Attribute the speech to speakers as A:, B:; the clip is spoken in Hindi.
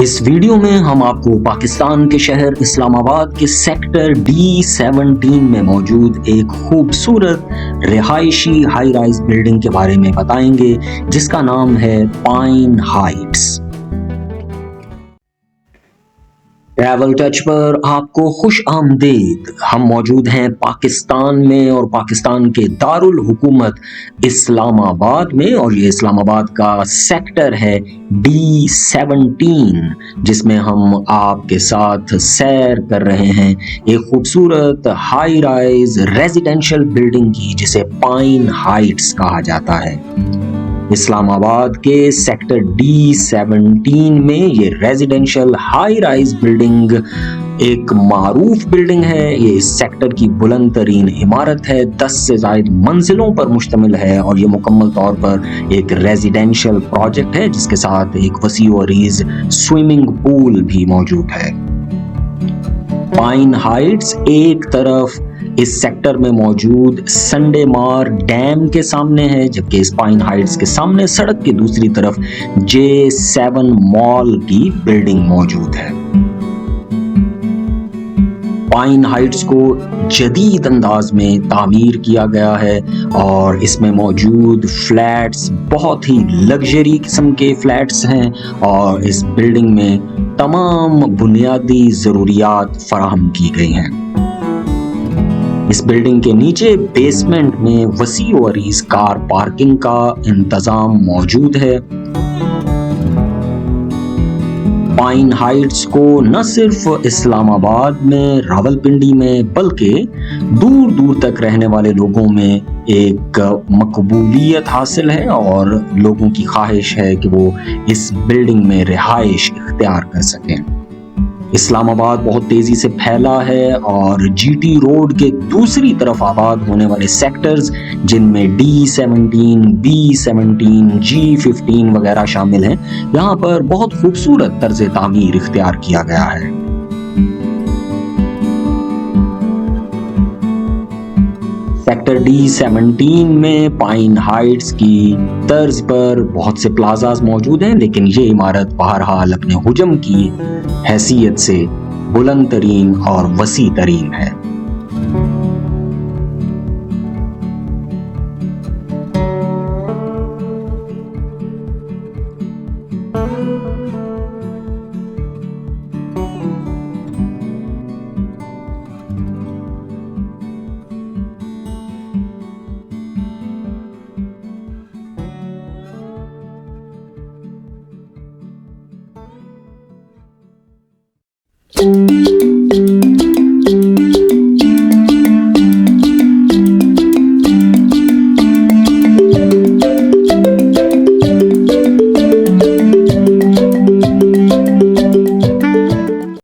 A: इस वीडियो में हम आपको पाकिस्तान के शहर इस्लामाबाद के सेक्टर D17 में मौजूद एक खूबसूरत रिहायशी हाई राइज बिल्डिंग के बारे में बताएंगे जिसका नाम है पाइन हाइट्स। ट्रैवल टच पर आपको खुश आमदीद। हम मौजूद हैं पाकिस्तान में और पाकिस्तान के दारुल हुकूमत इस्लामाबाद में, और ये इस्लामाबाद का सेक्टर है D17 जिसमें हम आपके साथ सैर कर रहे हैं एक खूबसूरत हाई राइज रेजिडेंशियल बिल्डिंग की जिसे पाइन हाइट्स कहा जाता है। इस्लामाबाद के सेक्टर D17 में ये रेजिडेंशियल हाई राइज बिल्डिंग एक मारूफ बिल्डिंग है। ये इस सेक्टर की बुलंद तरीन इमारत है, 10 से ज़ायद मंजिलों पर मुश्तमिल है और ये मुकम्मल तौर पर एक रेजिडेंशियल प्रोजेक्ट है जिसके साथ एक वसी व अरीज स्विमिंग पूल भी मौजूद है। पाइन हाइट्स एक तरफ इस सेक्टर में मौजूद संडे मार डैम के सामने है, जबकि इस पाइन हाइट्स के सामने सड़क की दूसरी तरफ J7 मॉल की बिल्डिंग मौजूद है। पाइन हाइट्स को जदीद अंदाज में तामीर किया गया है और इसमें मौजूद फ्लैट्स बहुत ही लग्जरी किस्म के फ्लैट्स हैं और इस बिल्डिंग में तमाम बुनियादी ज़रूरियात फराहम की गई हैं। इस बिल्डिंग के नीचे बेसमेंट में वसी व अरीज कार पार्किंग का इंतजाम मौजूद है। पाइन हाइट्स को न सिर्फ इस्लामाबाद में, रावलपिंडी में, बल्कि दूर दूर तक रहने वाले लोगों में एक मकबूलियत हासिल है और लोगों की ख्वाहिश है कि वो इस बिल्डिंग में रिहाइश इख्तियार कर सकें। इस्लामाबाद बहुत तेजी से फैला है और GT रोड के दूसरी तरफ आबाद होने वाले सेक्टर्स जिनमें D17, B17, G15 वगैरह शामिल हैं, यहाँ पर बहुत खूबसूरत तर्ज तामीर इख्तियार किया गया है। सेक्टर D17 में पाइन हाइट्स की तर्ज पर बहुत से प्लाजाज मौजूद हैं, लेकिन ये इमारत बहरहाल अपने हुजम की हैसियत से बुलंद तरीन और वसी तरीन है।